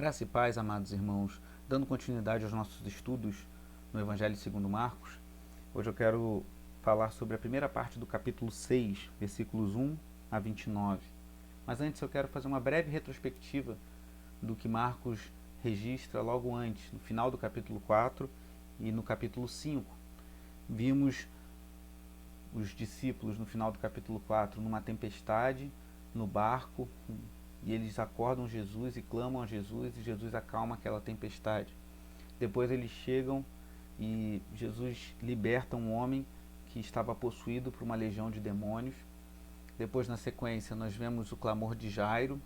Graça e paz, amados irmãos, dando continuidade aos nossos estudos no Evangelho segundo Marcos, hoje eu quero falar sobre a primeira parte do capítulo 6, versículos 1 a 29. Mas antes eu quero fazer uma breve retrospectiva do que Marcos registra logo antes, no final do capítulo 4 e no capítulo 5. Vimos os discípulos no final do capítulo 4 numa tempestade, no barco, e eles acordam Jesus e clamam a Jesus, e Jesus acalma aquela tempestade. Depois eles chegam e Jesus liberta um homem que estava possuído por uma legião de demônios. Depois, na sequência, nós vemos o clamor de Jairo,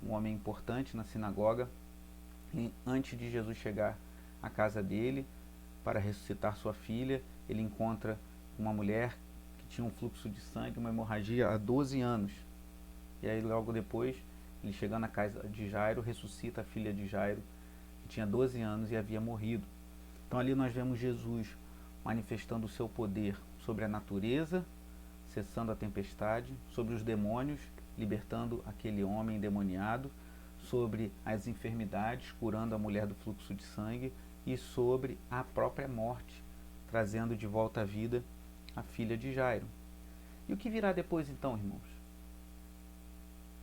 um homem importante na sinagoga, e antes de Jesus chegar à casa dele para ressuscitar sua filha, ele encontra uma mulher que tinha um fluxo de sangue, uma hemorragia há 12 anos. E aí logo depois, ele chegando na casa de Jairo, ressuscita a filha de Jairo, que tinha 12 anos e havia morrido. Então ali nós vemos Jesus manifestando o seu poder sobre a natureza, cessando a tempestade, sobre os demônios, libertando aquele homem endemoniado, sobre as enfermidades, curando a mulher do fluxo de sangue, e sobre a própria morte, trazendo de volta à vida a filha de Jairo. E o que virá depois então, irmãos?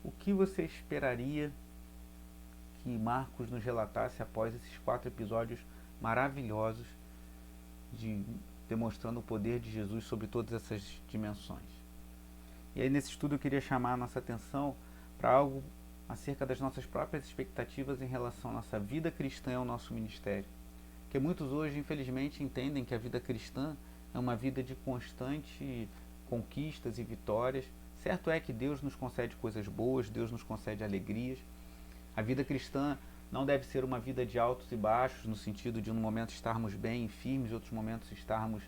O que você esperaria que Marcos nos relatasse após esses 4 episódios maravilhosos demonstrando o poder de Jesus sobre todas essas dimensões? E aí nesse estudo eu queria chamar a nossa atenção para algo acerca das nossas próprias expectativas em relação à nossa vida cristã e ao nosso ministério. Porque muitos hoje, infelizmente, entendem que a vida cristã é uma vida de constante conquistas e vitórias. Certo é que Deus nos concede coisas boas, Deus nos concede alegrias. A vida cristã não deve ser uma vida de altos e baixos, no sentido de um momento estarmos bem e firmes, em outros momentos estarmos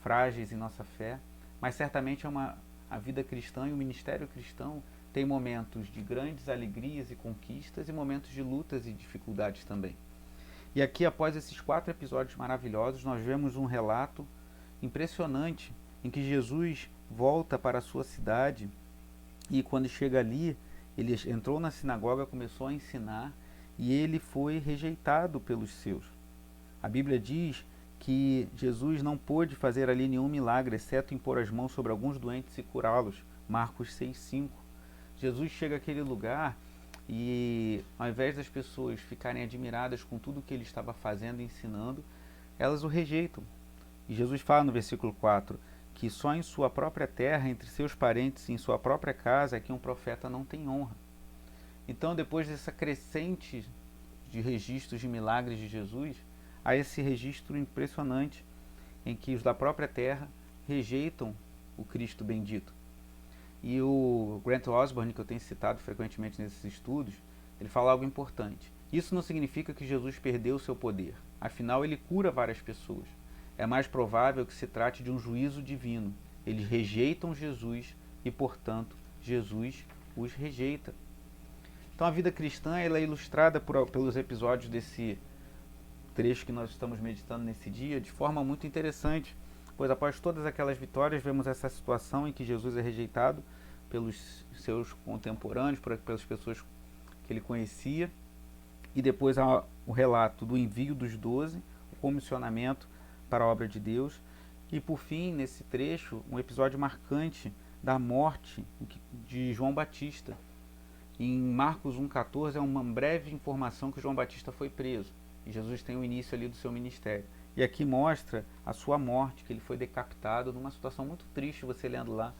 frágeis em nossa fé. Mas certamente a vida cristã e o ministério cristão tem momentos de grandes alegrias e conquistas e momentos de lutas e dificuldades também. E aqui, após esses 4 episódios maravilhosos, nós vemos um relato impressionante em que Jesus volta para a sua cidade e quando chega ali, ele entrou na sinagoga, começou a ensinar e ele foi rejeitado pelos seus. A Bíblia diz que Jesus não pôde fazer ali nenhum milagre, exceto impor as mãos sobre alguns doentes e curá-los. Marcos 6,5. Jesus chega àquele lugar e, ao invés das pessoas ficarem admiradas com tudo que ele estava fazendo e ensinando, elas o rejeitam. E Jesus fala no versículo 4 que só em sua própria terra, entre seus parentes e em sua própria casa é que um profeta não tem honra. Então, depois dessa crescente de registros de milagres de Jesus, há esse registro impressionante em que os da própria terra rejeitam o Cristo bendito. E o Grant Osborne, que eu tenho citado frequentemente nesses estudos, ele fala algo importante. Isso não significa que Jesus perdeu o seu poder. Afinal, ele cura várias pessoas. É mais provável que se trate de um juízo divino. Eles rejeitam Jesus e, portanto, Jesus os rejeita. Então a vida cristã ela é ilustrada pelos episódios desse trecho que nós estamos meditando nesse dia de forma muito interessante, pois após todas aquelas vitórias vemos essa situação em que Jesus é rejeitado pelos seus contemporâneos, pelas pessoas que ele conhecia, e depois há o relato do envio dos 12, o comissionamento para a obra de Deus, e por fim, nesse trecho, um episódio marcante da morte de João Batista. Em Marcos 1,14 é uma breve informação que João Batista foi preso, e Jesus tem o início ali do seu ministério. E aqui mostra a sua morte, que ele foi decapitado numa situação muito triste, você lendo lá,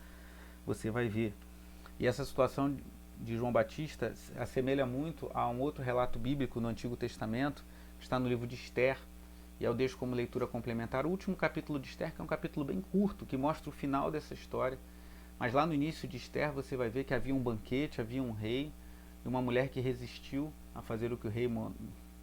você vai ver. E essa situação de João Batista assemelha muito a um outro relato bíblico no Antigo Testamento, que está no livro de Esther, e eu deixo como leitura complementar o último capítulo de Esther, que é um capítulo bem curto, que mostra o final dessa história. Mas lá no início de Esther você vai ver que havia um banquete, havia um rei, e uma mulher que resistiu a fazer o que o rei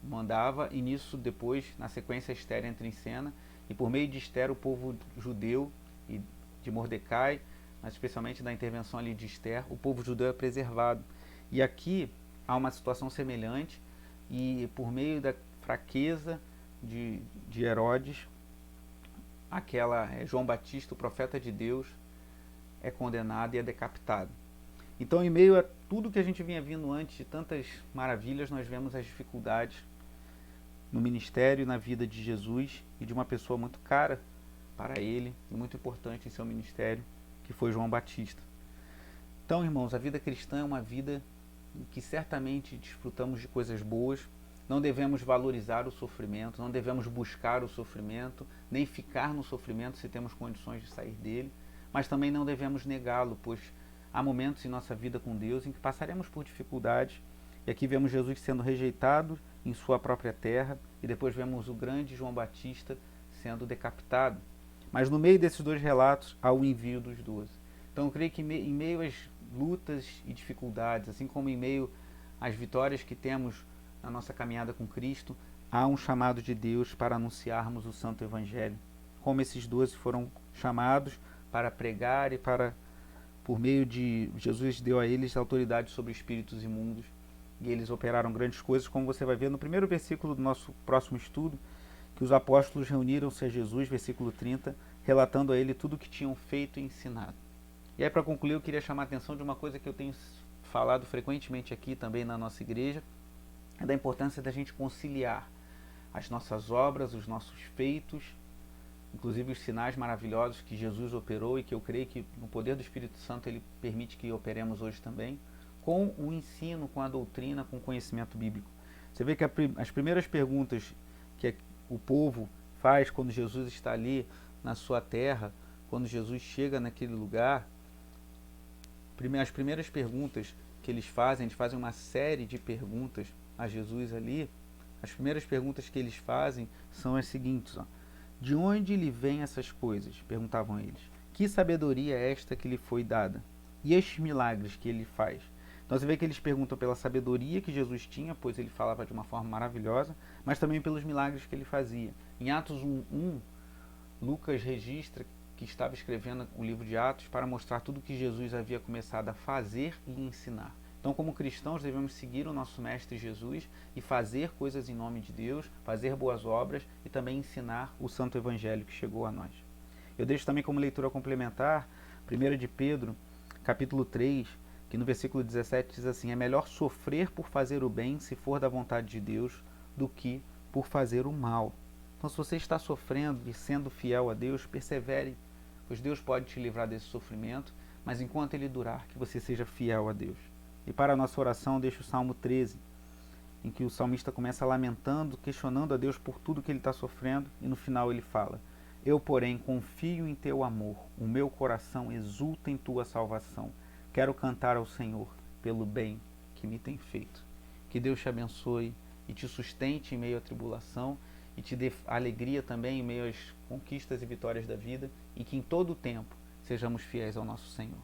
mandava, e nisso depois, na sequência, Esther entra em cena, e por meio de Esther o povo judeu e de Mordecai, mas especialmente da intervenção ali de Esther, o povo judeu é preservado. E aqui há uma situação semelhante, e por meio da fraqueza de Herodes, João Batista, o profeta de Deus, é condenado e é decapitado. Então, em meio a tudo que a gente vinha vindo antes de tantas maravilhas, nós vemos as dificuldades no ministério e na vida de Jesus e de uma pessoa muito cara para ele e muito importante em seu ministério, que foi João Batista. Então, irmãos, a vida cristã é uma vida em que certamente desfrutamos de coisas boas. Não devemos valorizar o sofrimento, não devemos buscar o sofrimento, nem ficar no sofrimento se temos condições de sair dele, mas também não devemos negá-lo, pois há momentos em nossa vida com Deus em que passaremos por dificuldades. E aqui vemos Jesus sendo rejeitado em sua própria terra, e depois vemos o grande João Batista sendo decapitado. Mas no meio desses dois relatos há o envio dos 12. Então eu creio que em meio às lutas e dificuldades, assim como em meio às vitórias que temos na nossa caminhada com Cristo, há um chamado de Deus para anunciarmos o Santo Evangelho. Como esses 12 foram chamados para pregar e para, por meio de Jesus, deu a eles autoridade sobre espíritos imundos, e eles operaram grandes coisas, como você vai ver no primeiro versículo do nosso próximo estudo, que os apóstolos reuniram-se a Jesus, versículo 30, relatando a ele tudo o que tinham feito e ensinado. E aí, para concluir, eu queria chamar a atenção de uma coisa que eu tenho falado frequentemente aqui também na nossa igreja, é da importância da gente conciliar as nossas obras, os nossos feitos, inclusive os sinais maravilhosos que Jesus operou e que eu creio que no poder do Espírito Santo ele permite que operemos hoje também, com o ensino, com a doutrina, com o conhecimento bíblico. Você vê que as primeiras perguntas que o povo faz quando Jesus está ali na sua terra, quando Jesus chega naquele lugar, as primeiras perguntas que eles fazem uma série de perguntas a Jesus ali. As primeiras perguntas que eles fazem são as seguintes: de onde lhe vêm essas coisas? Perguntavam eles. Que sabedoria é esta que lhe foi dada? E estes milagres que ele faz? Então você vê que eles perguntam pela sabedoria que Jesus tinha, pois ele falava de uma forma maravilhosa, mas também pelos milagres que ele fazia. Em Atos 1:1, Lucas registra que estava escrevendo o livro de Atos para mostrar tudo o que Jesus havia começado a fazer e ensinar. Então, como cristãos, devemos seguir o nosso Mestre Jesus e fazer coisas em nome de Deus, fazer boas obras e também ensinar o Santo Evangelho que chegou a nós. Eu deixo também como leitura complementar 1 de Pedro, capítulo 3, que no versículo 17 diz assim: é melhor sofrer por fazer o bem, se for da vontade de Deus, do que por fazer o mal. Então, se você está sofrendo e sendo fiel a Deus, persevere, pois Deus pode te livrar desse sofrimento, mas enquanto ele durar, que você seja fiel a Deus. E para a nossa oração, deixo o Salmo 13, em que o salmista começa lamentando, questionando a Deus por tudo que ele está sofrendo, e no final ele fala: eu, porém, confio em teu amor, o meu coração exulta em tua salvação. Quero cantar ao Senhor pelo bem que me tem feito. Que Deus te abençoe e te sustente em meio à tribulação e te dê alegria também em meio às conquistas e vitórias da vida, e que em todo o tempo sejamos fiéis ao nosso Senhor.